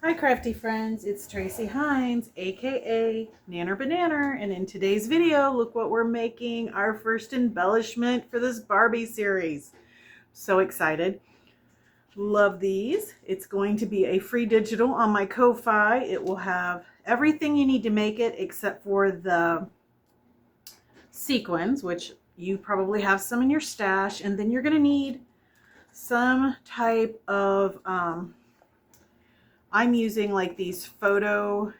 Hi crafty friends, it's Tracy Hines, aka Nanner Banana, and in today's video, look what we're making, our first embellishment for this Barbie series. So excited. Love these. It's going to be a free digital on my Ko-Fi. It will have everything you need to make it except for the sequins, which you probably have some in your stash, and then you're going to need some type of I'm using like these photo,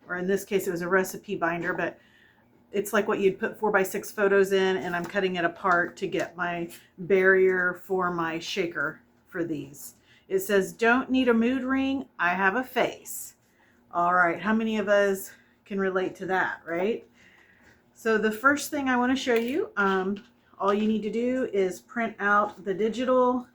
or in this case it was a recipe binder, but it's like what you'd put 4x6 photos in, and I'm cutting it apart to get my barrier for my shaker for these. It says, don't need a mood ring, I have a face. All right, how many of us can relate to that, right? So the first thing I want to show you, all you need to do is print out the digital.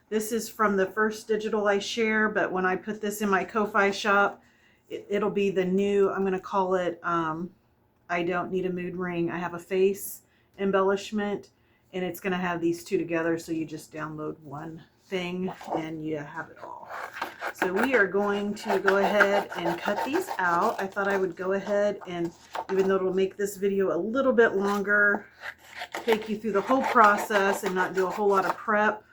This is from the first digital I share, but when I put this in my Ko-Fi shop, it'll be the new, I'm going to call it, I don't need a mood ring, I have a face embellishment, and it's going to have these two together, so you just download one thing and you have it all. So we are going to go ahead and cut these out. I thought I would go ahead and, even though it'll make this video a little bit longer, take you through the whole process and not do a whole lot of prep.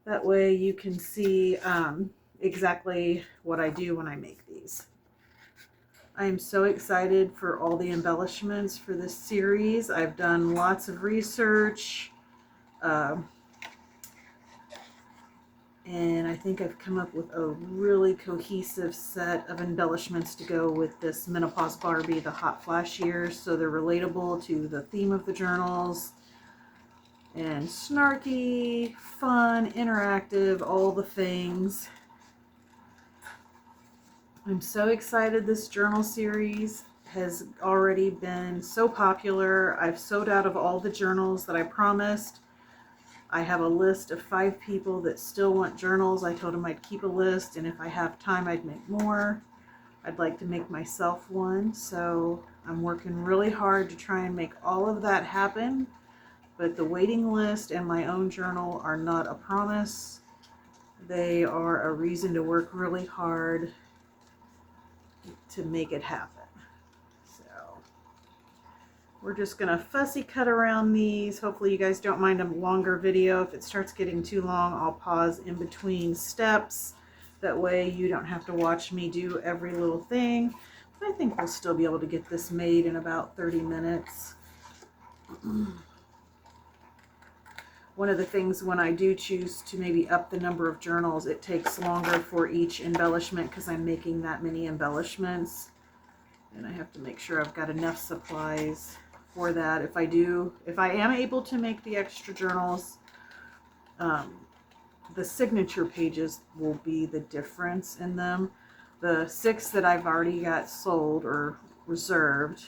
That way you can see exactly what I do when I make these. I am so excited for all the embellishments for this series. I've done lots of research, and I think I've come up with a really cohesive set of embellishments to go with this Menopause Barbie, the hot flash years, so they're relatable to the theme of the journals. And snarky, fun, interactive, all the things. I'm so excited. This journal series has already been so popular. I've sold out of all the journals that I promised. I have a list of 5 people that still want journals. I told them I'd keep a list, and if I have time, I'd make more. I'd like to make myself one, so I'm working really hard to try and make all of that happen. But the waiting list and my own journal are not a promise. They are a reason to work really hard to make it happen. So we're just gonna fussy cut around these. Hopefully you guys don't mind a longer video. If it starts getting too long, I'll pause in between steps. That way you don't have to watch me do every little thing. But I think we'll still be able to get this made in about 30 minutes. One of the things when I do choose to maybe up the number of journals, it takes longer for each embellishment because I'm making that many embellishments. And I have to make sure I've got enough supplies for that. If I am able to make the extra journals, the signature pages will be the difference in them. The 6 that I've already got sold or reserved,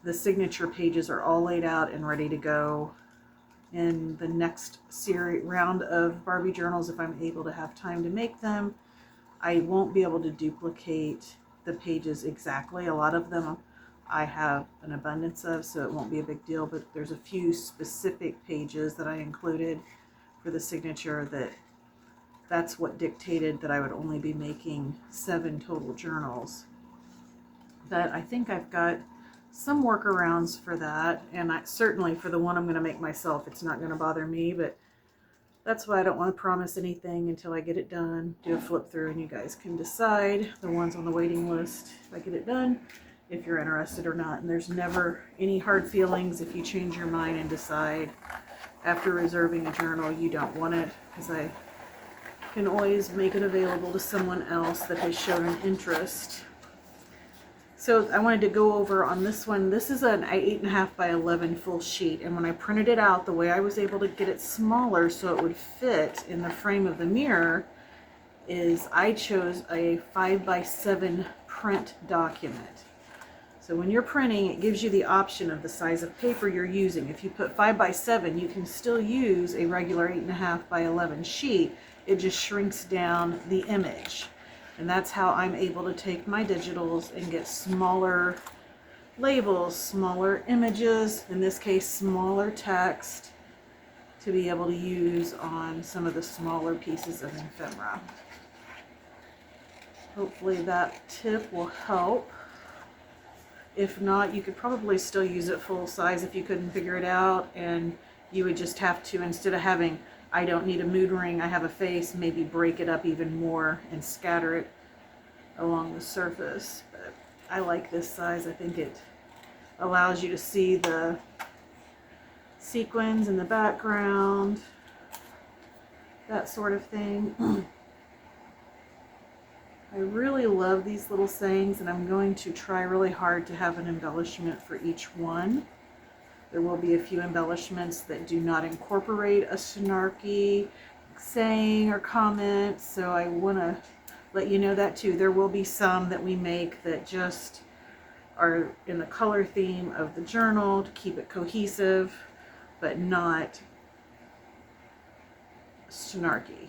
the signature pages are all laid out and ready to go. In the next round of Barbie journals, if I'm able to have time to make them, I won't be able to duplicate the pages exactly. A lot of them I have an abundance of, so it won't be a big deal, but there's a few specific pages that I included for the signature that's what dictated that I would only be making 7 total journals. But I think I've got some workarounds for that, and certainly for the one I'm going to make myself, it's not going to bother me, but that's why I don't want to promise anything until I get it done. Do a flip through and you guys can decide, the ones on the waiting list, if I get it done, if you're interested or not. And there's never any hard feelings if you change your mind and decide after reserving a journal you don't want it, because I can always make it available to someone else that has shown an interest. So I wanted to go over on this one. This is an 8.5 by 11 full sheet, and when I printed it out, the way I was able to get it smaller so it would fit in the frame of the mirror is I chose a 5 by 7 print document. So when you're printing, it gives you the option of the size of paper you're using. If you put 5 by 7, you can still use a regular 8.5 by 11 sheet. It just shrinks down the image. And that's how I'm able to take my digitals and get smaller labels, smaller images, in this case smaller text, to be able to use on some of the smaller pieces of ephemera. Hopefully that tip will help. If not, you could probably still use it full size if you couldn't figure it out, and you would just have to, instead of having, I don't need a mood ring, I have a face, maybe break it up even more and scatter it along the surface. But I like this size. I think it allows you to see the sequins in the background, that sort of thing. I really love these little sayings, and I'm going to try really hard to have an embellishment for each one. There will be a few embellishments that do not incorporate a snarky saying or comment, so I want to let you know that too. There will be some that we make that just are in the color theme of the journal to keep it cohesive, but not snarky.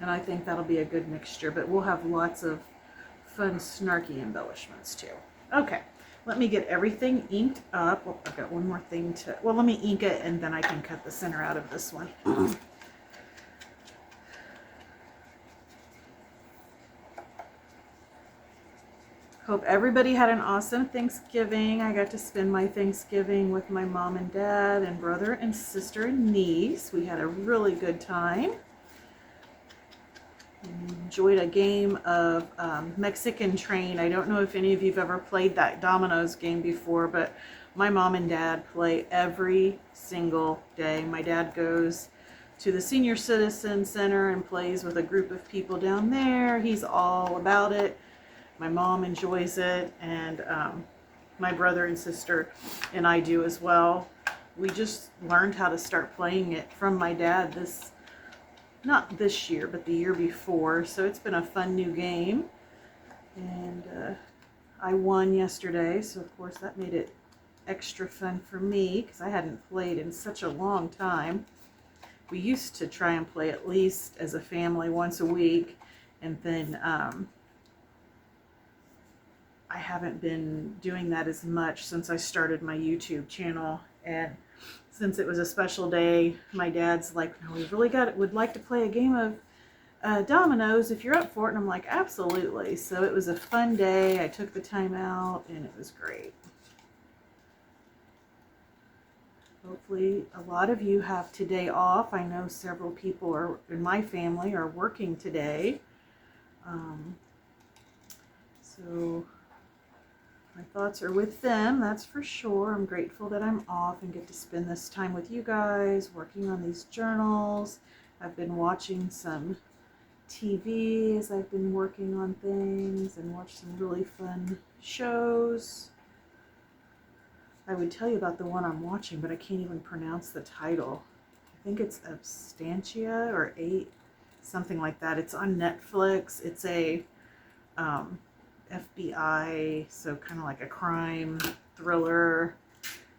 And I think that'll be a good mixture, but we'll have lots of fun snarky embellishments too. Okay, let me get everything inked up. Well, I've got one more thing to, well, let me ink it and then I can cut the center out of this one. Hope everybody had an awesome Thanksgiving. I got to spend my Thanksgiving with my mom and dad and brother and sister and niece. We had a really good time. Enjoyed a game of Mexican Train. I don't know if any of you have ever played that dominoes game before, but my mom and dad play every single day. My dad goes to the Senior Citizen Center and plays with a group of people down there. He's all about it. My mom enjoys it, and my brother and sister and I do as well. We just learned how to start playing it from my dad not this year, but the year before. So it's been a fun new game. And I won yesterday, so of course that made it extra fun for me because I hadn't played in such a long time. We used to try and play at least as a family once a week, and then I haven't been doing that as much since I started my YouTube channel. And since it was a special day, my dad's like, no, we really would like to play a game of dominoes if you're up for it. And I'm like, absolutely. So it was a fun day. I took the time out and it was great. Hopefully a lot of you have today off. I know several people in my family are working today. So my thoughts are with them, that's for sure. I'm grateful that I'm off and get to spend this time with you guys, working on these journals. I've been watching some TV as I've been working on things and watched some really fun shows. I would tell you about the one I'm watching, but I can't even pronounce the title. I think it's Abstantia or 8, something like that. It's on Netflix. It's a FBI, so kind of like a crime thriller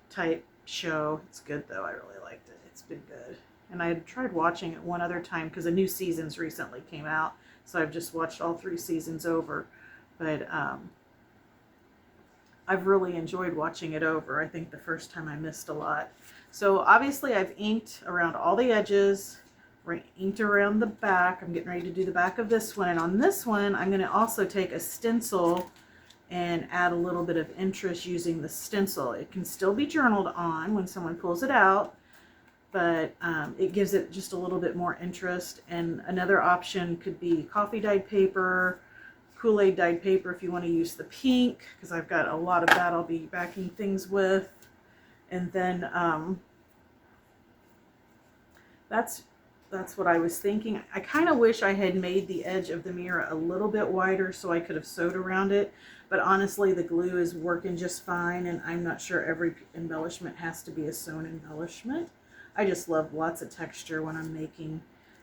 type show. It's good though. I really liked it. It's been good. And I had tried watching it one other time because a new season's recently came out, so I've just watched all 3 seasons over. But I've really enjoyed watching it over. I think the first time I missed a lot. So obviously I've inked around all the edges, inked around the back. I'm getting ready to do the back of this one. And on this one, I'm going to also take a stencil and add a little bit of interest using the stencil. It can still be journaled on when someone pulls it out, but it gives it just a little bit more interest. And another option could be coffee dyed paper, Kool-Aid dyed paper if you want to use the pink, because I've got a lot of that I'll be backing things with. And then that's what I was thinking. I kind of wish I had made the edge of the mirror a little bit wider so I could have sewed around it, but honestly the glue is working just fine, and I'm not sure every embellishment has to be a sewn embellishment. I just love lots of texture when I'm making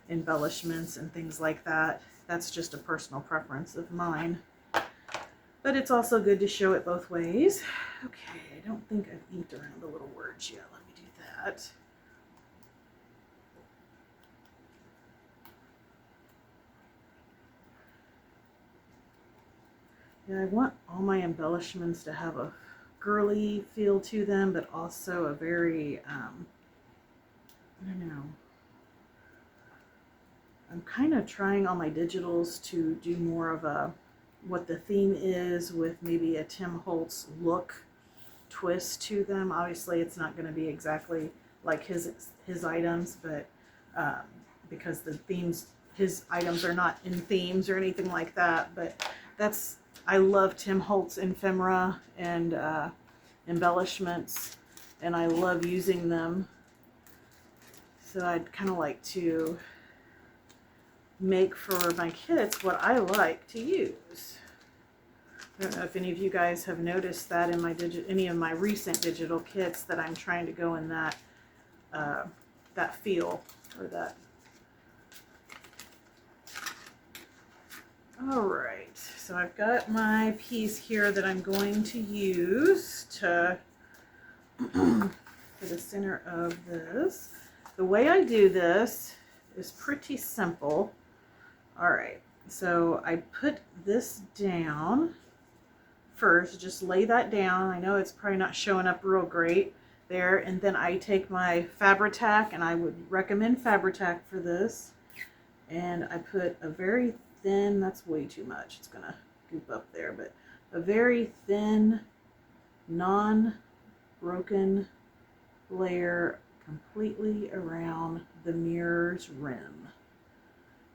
embellishments and things like that. That's just a personal preference of mine. But it's also good to show it both ways. Okay, I don't think I've inked around the little words yet. Let me do that. Yeah, I want all my embellishments to have a girly feel to them, but also a very, I don't know. I'm kind of trying on my digitals to do more of a what the theme is with maybe a Tim Holtz look twist to them. Obviously, it's not going to be exactly like his items, but because the themes, his items are not in themes or anything like that. But that's, I love Tim Holtz ephemera and embellishments, and I love using them. So I'd kind of like to make for my kits what I like to use. I don't know if any of you guys have noticed that in my any of my recent digital kits, that I'm trying to go in that that feel, or that. All right, so I've got my piece here that I'm going to use to for the center of this. The way I do this is pretty simple. All right, so I put this down first, just lay that down. I know it's probably not showing up real great there. And then I take my Fabri-Tac, and I would recommend Fabri-Tac for this. And I put a very thin, that's way too much, it's gonna goop up there, but a very thin, non-broken layer completely around the mirror's rim.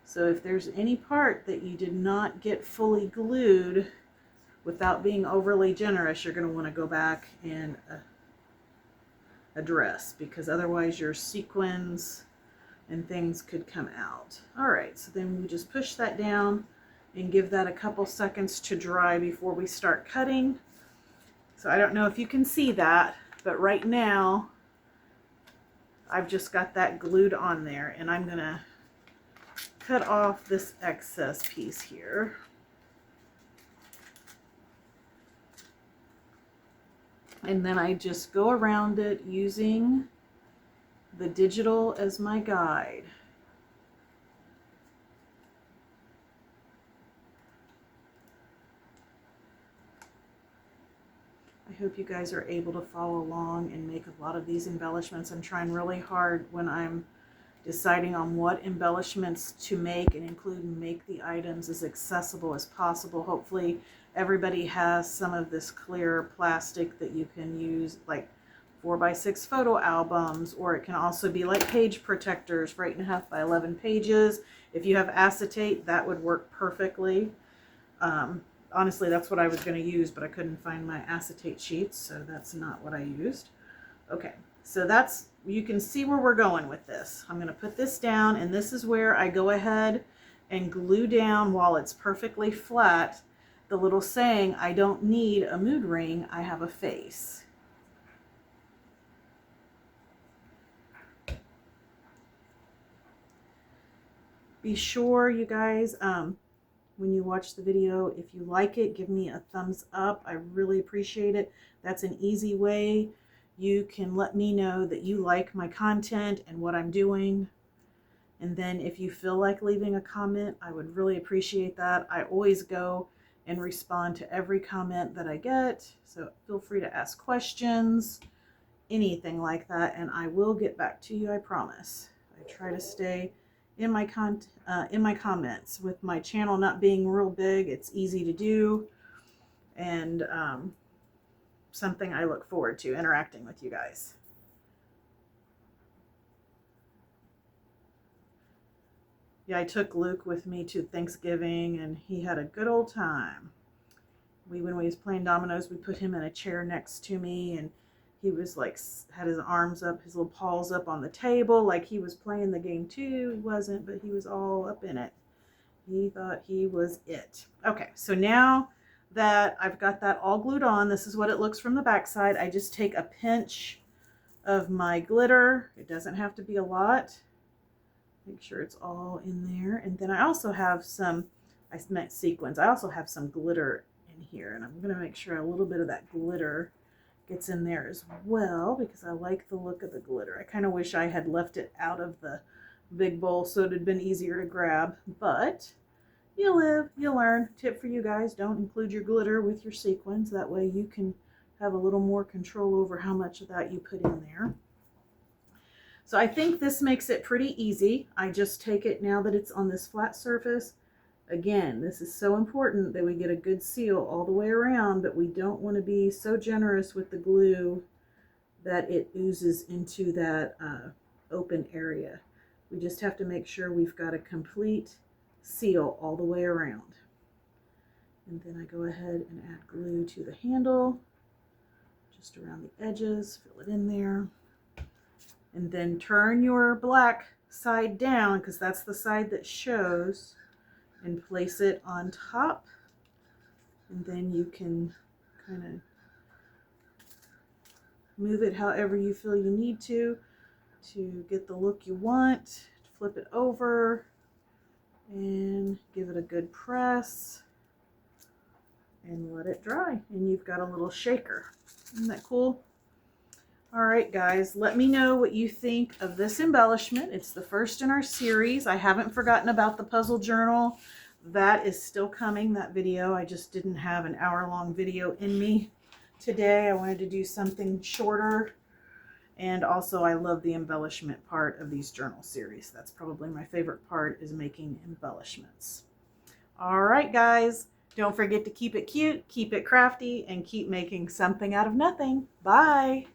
So if there's any part that you did not get fully glued, without being overly generous, you're going to want to go back and address, because otherwise your sequins and things could come out. All right, so then we just push that down and give that a couple seconds to dry before we start cutting. So I don't know if you can see that, but right now I've just got that glued on there, and I'm going to cut off this excess piece here. And then I just go around it using the digital as my guide. I hope you guys are able to follow along and make a lot of these embellishments. I'm trying really hard when I'm deciding on what embellishments to make and include and make the items as accessible as possible. Hopefully everybody has some of this clear plastic that you can use, like 4x6 photo albums, or it can also be like page protectors for 8.5 by 11 pages. If you have acetate, that would work perfectly. Honestly, that's what I was going to use, but I couldn't find my acetate sheets, so that's not what I used. Okay, so that's, you can see where we're going with this. I'm going to put this down, and this is where I go ahead and glue down, while it's perfectly flat, the little saying, I don't need a mood ring, I have a face. Be sure, you guys, when you watch the video, if you like it, give me a thumbs up. I really appreciate it. That's an easy way you can let me know that you like my content and what I'm doing. And then if you feel like leaving a comment, I would really appreciate that. I always go and respond to every comment that I get, so feel free to ask questions, anything like that, and I will get back to you, I promise. I try to stay in my comments. With my channel not being real big, it's easy to do, and something I look forward to, interacting with you guys. Yeah, I took Luke with me to Thanksgiving, and he had a good old time. When we was playing dominoes, we put him in a chair next to me, and he was like, had his arms up, his little paws up on the table, like he was playing the game too. He wasn't, but he was all up in it. He thought he was it. Okay, so now that I've got that all glued on, this is what it looks from the back side. I just take a pinch of my glitter. It doesn't have to be a lot. Make sure it's all in there. And then I also have some, I meant sequins, I also have some glitter in here, and I'm going to make sure a little bit of that glitter gets in there as well, because I like the look of the glitter. I kind of wish I had left it out of the big bowl so it had been easier to grab, but you live, you learn. Tip for you guys, don't include your glitter with your sequins. That way you can have a little more control over how much of that you put in there. So I think this makes it pretty easy. I just take it, now that it's on this flat surface, Again, this is so important that we get a good seal all the way around, but we don't want to be so generous with the glue that it oozes into that open area. We just have to make sure we've got a complete seal all the way around. And then I go ahead and add glue to the handle, just around the edges, fill it in there. And then turn your black side down, because that's the side that shows, and place it on top. And then you can kind of move it however you feel you need to get the look you want. Flip it over and give it a good press and let it dry. And you've got a little shaker. Isn't that cool? All right, guys, let me know what you think of this embellishment. It's the first in our series. I haven't forgotten about the puzzle journal. That is still coming, that video. I just didn't have an hour-long video in me today. I wanted to do something shorter. And also, I love the embellishment part of these journal series. That's probably my favorite part, is making embellishments. All right, guys, don't forget to keep it cute, keep it crafty, and keep making something out of nothing. Bye.